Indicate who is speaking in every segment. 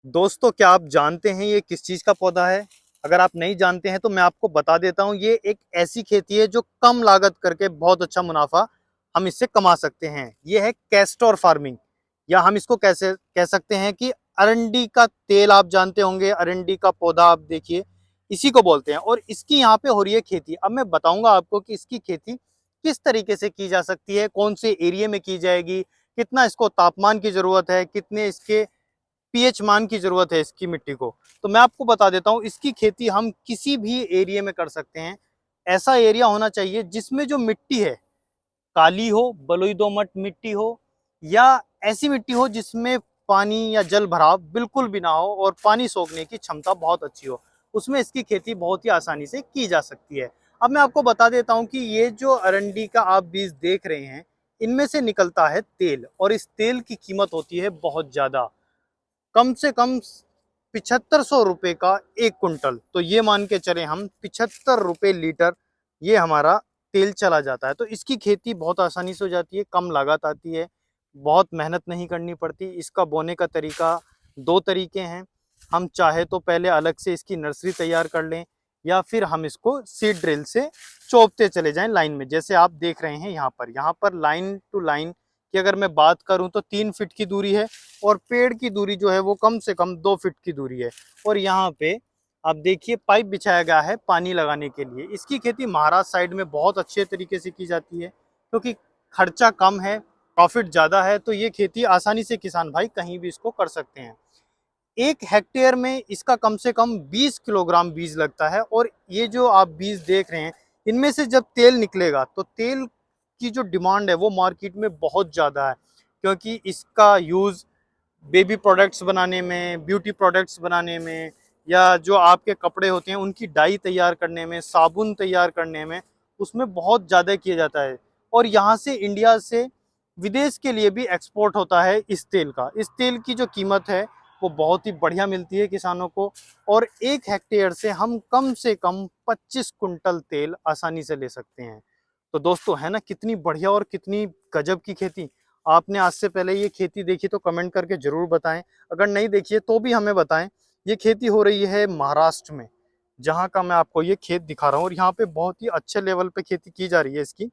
Speaker 1: दोस्तों, क्या आप जानते हैं ये किस चीज का पौधा है? अगर आप नहीं जानते हैं तो मैं आपको बता देता हूँ। ये एक ऐसी खेती है जो कम लागत करके बहुत अच्छा मुनाफा हम इससे कमा सकते हैं। ये है कैस्टर फार्मिंग, या हम इसको कैसे कह सकते हैं कि अरंडी का तेल। आप जानते होंगे, अरंडी का पौधा आप देखिए, इसी को बोलते हैं। और इसकी यहाँ पे हो रही है खेती। अब मैं बताऊंगा आपको कि इसकी खेती किस तरीके से की जा सकती है, कौन से एरिया में की जाएगी, कितना इसको तापमान की जरूरत है, कितने इसके पीएच मान की जरूरत है इसकी मिट्टी को। तो मैं आपको बता देता हूँ, इसकी खेती हम किसी भी एरिया में कर सकते हैं। ऐसा एरिया होना चाहिए जिसमें जो मिट्टी है काली हो, बलुई दोमट मिट्टी हो, या ऐसी मिट्टी हो जिसमें पानी या जल भराव बिल्कुल भी ना हो और पानी सोखने की क्षमता बहुत अच्छी हो। उसमें इसकी खेती बहुत ही आसानी से की जा सकती है। अब मैं आपको बता देता हूँ कि ये जो अरंडी का आप बीज देख रहे हैं, इनमें से निकलता है तेल, और इस तेल की कीमत होती है बहुत ज्यादा। कम से कम 7500 रुपये का 1 कुंटल। तो ये मान के चले हम 75 रुपये लीटर ये हमारा तेल चला जाता है। तो इसकी खेती बहुत आसानी से हो जाती है, कम लागत आती है, बहुत मेहनत नहीं करनी पड़ती। इसका बोने का तरीका दो तरीके हैं। हम चाहे तो पहले अलग से इसकी नर्सरी तैयार कर लें, या फिर हम इसको सीड ड्रिल से चोपते चले जाएं लाइन में, जैसे आप देख रहे हैं यहाँ पर लाइन टू लाइन की अगर मैं बात करूं तो 3 फीट की दूरी है, और पेड़ की दूरी जो है वो कम से कम 2 फीट की दूरी है। और यहाँ पे आप देखिए पाइप बिछाया गया है पानी लगाने के लिए। इसकी खेती महाराष्ट्र साइड में बहुत अच्छे तरीके से की जाती है, क्योंकि खर्चा कम है, प्रॉफिट ज़्यादा है। तो ये खेती आसानी से किसान भाई कहीं भी इसको कर सकते हैं। 1 हेक्टेयर में इसका कम से कम 20 किलोग्राम बीज लगता है। और ये जो आप बीज देख रहे हैं, इनमें से जब तेल निकलेगा तो तेल की जो डिमांड है वो मार्केट में बहुत ज़्यादा है, क्योंकि इसका यूज़ बेबी प्रोडक्ट्स बनाने में, ब्यूटी प्रोडक्ट्स बनाने में, या जो आपके कपड़े होते हैं उनकी डाई तैयार करने में, साबुन तैयार करने में, उसमें बहुत ज़्यादा किया जाता है। और यहाँ से इंडिया से विदेश के लिए भी एक्सपोर्ट होता है इस तेल का। इस तेल की जो कीमत है वो बहुत ही बढ़िया मिलती है किसानों को। और 1 हेक्टेयर से हम कम से कम 25 कुंटल तेल आसानी से ले सकते हैं। तो दोस्तों, है ना कितनी बढ़िया और कितनी गजब की खेती। आपने आज से पहले ये खेती देखी तो कमेंट करके जरूर बताएं, अगर नहीं देखी है तो भी हमें बताएं। ये खेती हो रही है महाराष्ट्र में, जहाँ का मैं आपको ये खेत दिखा रहा हूँ, और यहाँ पे बहुत ही अच्छे लेवल पे खेती की जा रही है इसकी।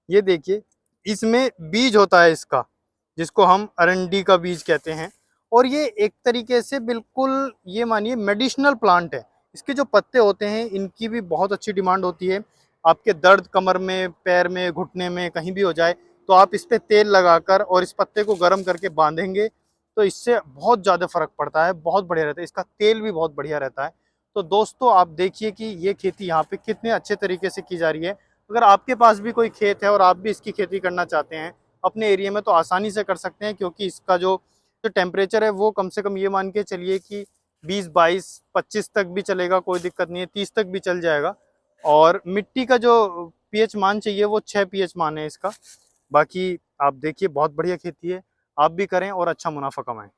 Speaker 1: ये देखिए, इसमें बीज होता है इसका, जिसको हम अरंडी का बीज कहते हैं। और ये एक तरीके से बिल्कुल ये मानिए मेडिसिनल प्लांट है। इसके जो पत्ते होते हैं इनकी भी बहुत अच्छी डिमांड होती है। आपके दर्द कमर में, पैर में, घुटने में कहीं भी हो जाए तो आप इस पे तेल लगाकर और इस पत्ते को गर्म करके बांधेंगे तो इससे बहुत ज़्यादा फर्क पड़ता है, बहुत बढ़िया रहता है। इसका तेल भी बहुत बढ़िया रहता है। तो दोस्तों, आप देखिए कि ये खेती यहाँ पे कितने अच्छे तरीके से की जा रही है। अगर आपके पास भी कोई खेत है और आप भी इसकी खेती करना चाहते हैं अपने एरिया में, तो आसानी से कर सकते हैं, क्योंकि इसका जो टेम्परेचर है वो कम से कम ये मान के चलिए कि 20, 22, 25 तक भी चलेगा, कोई दिक्कत नहीं है, 30 तक भी चल जाएगा। और मिट्टी का जो पीएच मान चाहिए वो 6 पीएच मान है इसका। बाकी आप देखिए बहुत बढ़िया खेती है, आप भी करें और अच्छा मुनाफा कमाएं।